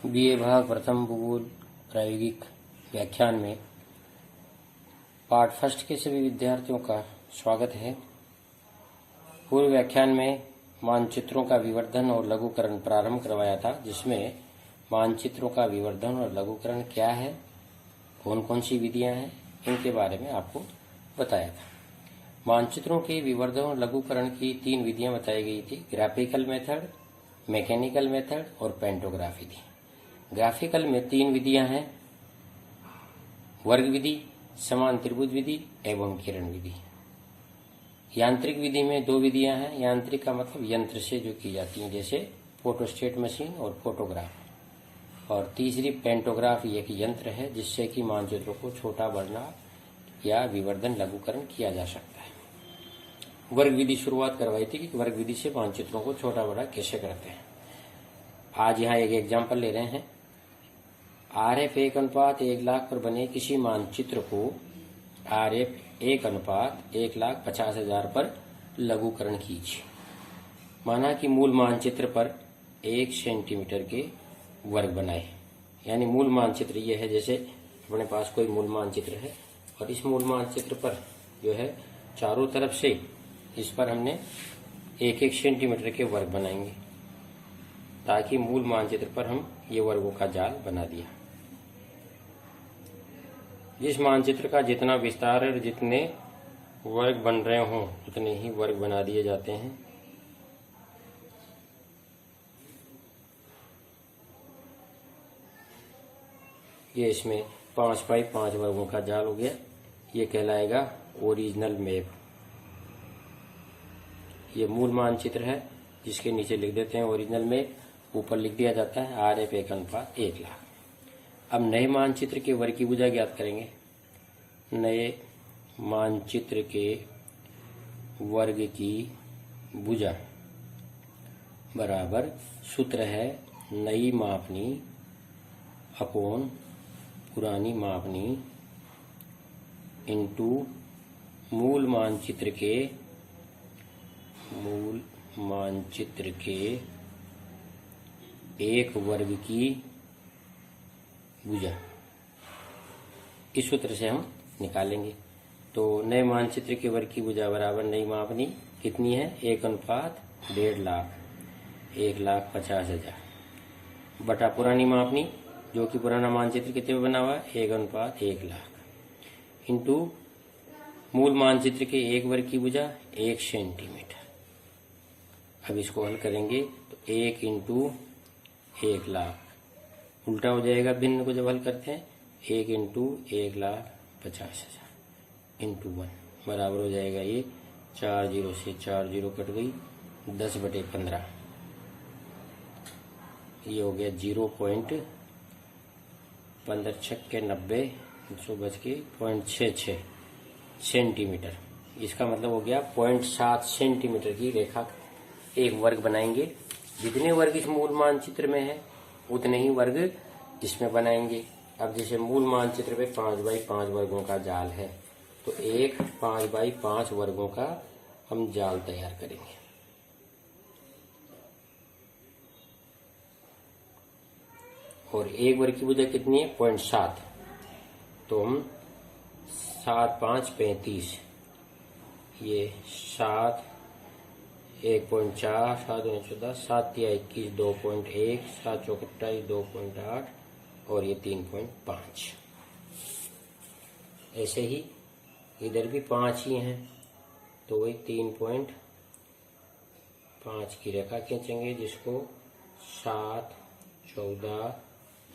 BA भाग प्रथम भूगोल प्रायोगिक व्याख्यान में पार्ट फर्स्ट के सभी विद्यार्थियों का स्वागत है। पूर्व व्याख्यान में मानचित्रों का विवर्धन और लघुकरण प्रारंभ करवाया था, जिसमें मानचित्रों का विवर्धन और लघुकरण क्या है, कौन कौन सी विधियां हैं, इनके बारे में आपको बताया था। मानचित्रों के विवर्धन और लघुकरण की 3 विधियां बताई गई थी, ग्राफिकल मेथड, मैकेनिकल मेथड और पेंटोग्राफी थी। ग्राफिकल में 3 विधियां हैं, वर्ग विधि, समान त्रिभुज विधि एवं किरण विधि। यांत्रिक विधि में 2 विधियां हैं। यांत्रिक का मतलब यंत्र से जो की जाती हैं, जैसे फोटोस्टेट मशीन और फोटोग्राफ। और तीसरी पेंटोग्राफ एक यंत्र है जिससे कि मानचित्रों को छोटा बड़ा या विवर्धन लघुकरण किया जा सकता है। वर्ग विधि शुरुआत करवाई थी कि वर्ग विधि से मानचित्रों को छोटा बड़ा कैसे करते हैं। आज यहाँ एक एग्जाम्पल ले रहे हैं। RF 1:1,00,000 पर बने किसी मानचित्र को RF 1:1,50,000 पर लघुकरण कीजिए। माना कि मूल मानचित्र पर 1 सेंटीमीटर के वर्ग बनाए। यानी मूल मानचित्र ये है, जैसे अपने पास कोई मूल मानचित्र है और इस मूल मानचित्र पर जो है चारों तरफ से इस पर हमने 1-1 सेंटीमीटर के वर्ग बनाएंगे, ताकि मूल मानचित्र पर हम ये वर्गों का जाल बना दिया। जिस मानचित्र का जितना विस्तार और जितने वर्ग बन रहे हों उतने ही वर्ग बना दिए जाते हैं। ये इसमें 5x5 वर्गों का जाल हो गया। ये कहलाएगा ओरिजिनल मैप। ये मूल मानचित्र है जिसके नीचे लिख देते हैं ओरिजिनल मैप, ऊपर लिख दिया जाता है RF 1:1,00,000। अब नए मानचित्र के वर्ग की भुजा ज्ञात करेंगे। नए मानचित्र के वर्ग की भुजा बराबर सूत्र है नई मापनी अपॉन पुरानी मापनी इंटू मूल मानचित्र के एक वर्ग की भुजा। इस सूत्र से हम निकालेंगे। तो नए मानचित्र के वर्ग की भुजा बराबर नई मापनी कितनी है, 1:1.5 1,50,000 बटा पुरानी मापनी जो कि पुराना मानचित्र कितने में बना हुआ है, 1:1,00,000 इंटू मूल मानचित्र के एक वर्ग की भुजा 1 सेंटीमीटर। अब इसको हल करेंगे तो 1 × 1,00,000 उल्टा हो जाएगा। भिन्न को जब हल करते हैं 1 × 1,50,000 इंटू 1 बराबर हो जाएगा ये 4 0 से 4 0 कट गई 10/15। ये हो गया 0.15×6 0.66 सेंटीमीटर। इसका मतलब हो गया 0.7 सेंटीमीटर की रेखा एक वर्ग बनाएंगे। जितने वर्ग इस मूल मानचित्र में है उतने ही वर्ग इसमें बनाएंगे। अब जैसे मूल मानचित्र पे 5x5 वर्गों का जाल है, तो एक 5x5 वर्गों का हम जाल तैयार करेंगे। और एक वर्ग की भुजा कितनी है, 0.7। तो हम 7×5 = 35। ये 7 1.4 7 × 14 7 × 21 2.1 7 × 28 2.8 और ये 3.5। ऐसे ही इधर भी 5 ही हैं, तो वही 3.5 की रेखा खींचेंगे, जिसको 7 14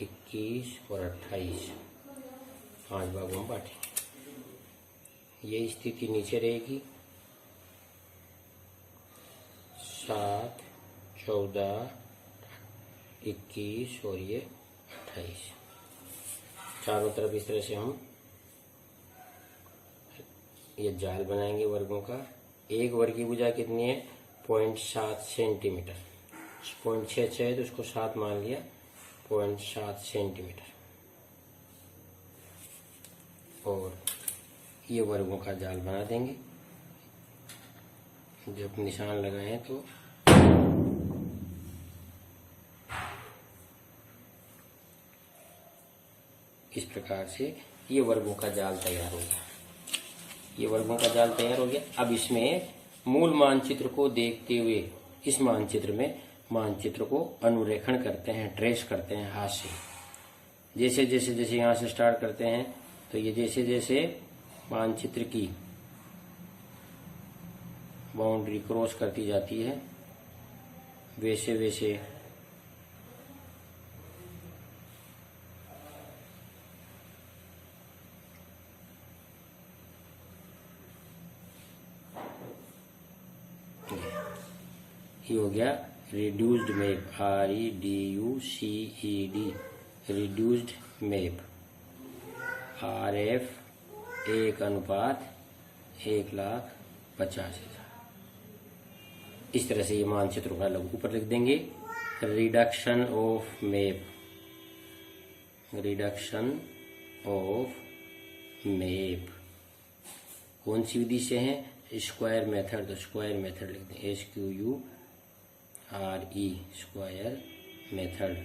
21 और 28 5 भागों में बांटेंगे। ये स्थिति नीचे रहेगी। 7 14 21 और ये 28 चारों तरफ इस तरह से हम ये जाल बनाएंगे वर्गों का। एक वर्ग की भुजा कितनी है, 0.7 सेंटीमीटर। 0.66 है तो उसको 7 मान लिया, 0.7 सेंटीमीटर। और ये वर्गों का जाल बना देंगे। जब निशान लगाएं तो इस प्रकार से ये वर्गों का जाल तैयार हो गया। ये वर्गों का जाल तैयार हो गया। अब इसमें मूल मानचित्र को देखते हुए इस मानचित्र में मानचित्र को अनुरेखण करते हैं, ट्रेस करते हैं हाथ से। जैसे जैसे जैसे यहाँ से स्टार्ट करते हैं तो ये जैसे जैसे मानचित्र की बाउंड्री क्रॉस करती जाती है वैसे वैसे ये हो गया reduced map, REDUCED, reduced map. RF 1:1,50,000। इस तरह से ये मानचित्र का लघु ऊपर लिख देंगे। Reduction of map, reduction of map कौन सी विधि से है? Square method. तो स्क्वायर मेथड लिख दें, SQURE, स्क्वायर मेथड।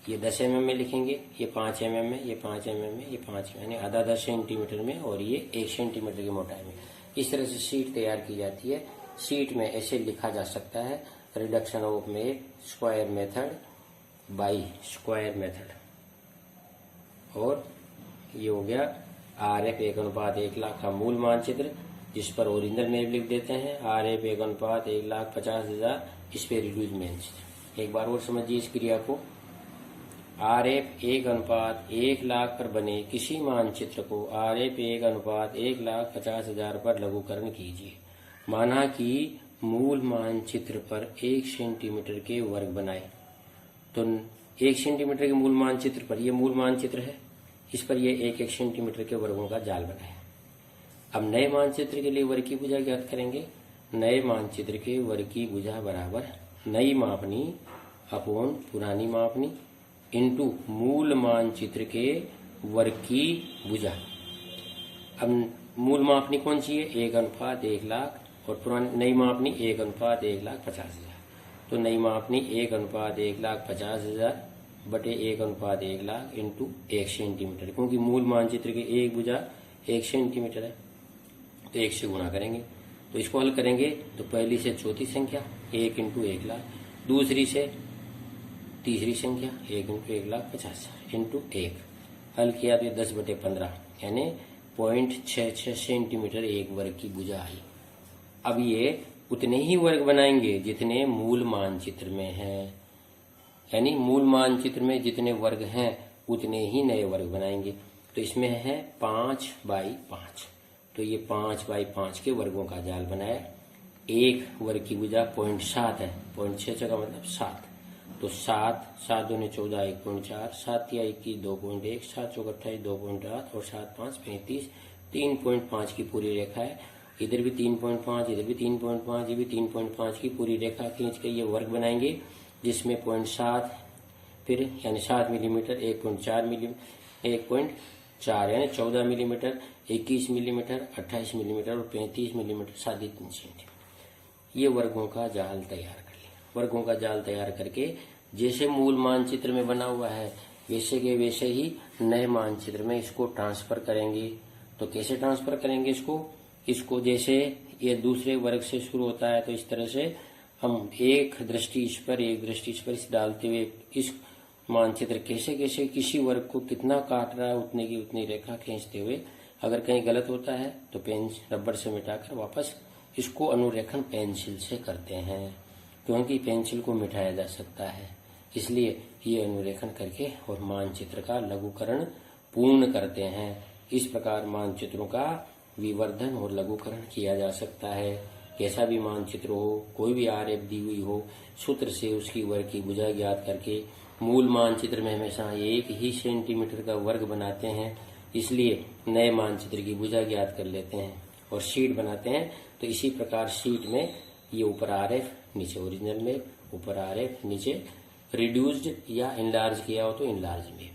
ये 10 mm में लिखेंगे, ये 5 mm में, ये 5 mm में, ये 5 यानी आधा सेंटीमीटर में, और ये 1 सेंटीमीटर की मोटाई में। इस तरह से शीट तैयार की जाती है। शीट में ऐसे लिखा जा सकता है, reduction of map square method by square method. और ये हो गया RF 1:1,00,000 का मूल मानचित्र, जिस पर ओरिजिनल मैप लिख देते हैं। RF 1:1,50,000, इस पे रिड्यूस मानचित्र। एक बार और समझिए इस क्रिया को। RF 1:1,00,000 पर बने किसी मानचित्र को RF 1:1,50,000 पर लघुकरण कीजिए। माना कि मूल मानचित्र पर 1 सेंटीमीटर के वर्ग बनाए। तो 1 सेंटीमीटर के मूल मानचित्र पर, यह मूल मानचित्र है, इस पर यह 1 सेंटीमीटर के वर्गों का जाल बनाए। अब नए मानचित्र के लिए वर्ग की भुजा ज्ञात करेंगे। नए मानचित्र के वर्ग की भुजा बराबर नई मापनी अपॉन पुरानी मापनी इनटू मूल मानचित्र के वर्ग की भुजा। अब मूल मापनी कौन सी है? 1:1,00,000 और पुरानी नई मापनी 1:1,50,000। तो नई मापनी 1:1,50,000 बटे 1:1,00,000 इंटू 1 सेंटीमीटर, क्योंकि मूल मानचित्र की एक भुजा 1 सेंटीमीटर है, तो 1 से गुणा करेंगे। तो इसको हल करेंगे तो पहली से चौथी संख्या 1 × 1,00,000, दूसरी से तीसरी संख्या 1 × 1,50,000 इंटू 1। हल किया तो 10/15 यानी 0.66 सेंटीमीटर एक वर्ग की भुजा आई। अब ये उतने ही वर्ग बनाएंगे जितने मूल मानचित्र में हैं, यानी मूल मानचित्र में जितने वर्ग हैं उतने ही नए वर्ग बनाएंगे। तो इसमें है 5/5, तो ये 5/5 के वर्गों का जाल बनाया। एक वर्ग की भुजा 0.7 है, 0.6 का मतलब 7, तो 7 दूने 14 1.4, 7 या 21 2.1, 7 चौक 28 2.8 और 7 5 35, 3.5 की पूरी रेखा है। इधर भी 3.5, इधर भी 3.5, ये भी 3.5 की पूरी रेखा खींच के ये वर्ग बनाएंगे, जिसमें 0.7 फिर यानी 7 मिलीमीटर, 1.4 यानी 14 मिलीमीटर, 21 मिलीमीटर, 28 मिलीमीटर और 35 मिलीमीटर 3.5 सेंटीमीटर। ये वर्गों का जाल तैयार कर लिया। वर्गों का जाल तैयार करके जैसे मूल मानचित्र में बना हुआ है वैसे के वैसे ही नए मानचित्र में इसको ट्रांसफर करेंगे। तो कैसे ट्रांसफर करेंगे इसको जैसे ये दूसरे वर्ग से शुरू होता है, तो इस तरह से हम एक दृष्टि इस पर एक दृष्टि इस पर इस डालते हुए इस मानचित्र कैसे कैसे किसी वर्ग को कितना काट रहा है उतने की उतनी रेखा खींचते हुए, अगर कहीं गलत होता है तो पेन रबर से मिटाकर वापस इसको अनुरेखण पेंसिल से करते हैं, क्योंकि पेंसिल को मिटाया जा सकता है, इसलिए ये अनुरेखण करके और मानचित्र का लघुकरण पूर्ण करते हैं। इस प्रकार मानचित्रों का विवर्धन और लघुकरण किया जा सकता है। कैसा भी मानचित्र हो, कोई भी RF दी हुई हो, सूत्र से उसकी वर्ग की भुजा ज्ञात करके मूल मानचित्र में हमेशा 1 ही सेंटीमीटर का वर्ग बनाते हैं, इसलिए नए मानचित्र की भुजा ज्ञात कर लेते हैं और शीट बनाते हैं। तो इसी प्रकार शीट में ये ऊपर RF नीचे ओरिजिनल में, ऊपर RF नीचे रिड्यूस्ड या इनलार्ज किया हो तो इनलार्ज में,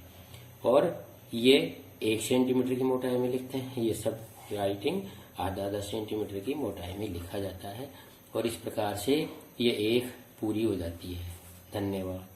और ये 1 सेंटीमीटर की मोटाई में लिखते हैं। ये सब राइटिंग आधा सेंटीमीटर की मोटाई में लिखा जाता है और इस प्रकार से ये एक पूरी हो जाती है। धन्यवाद।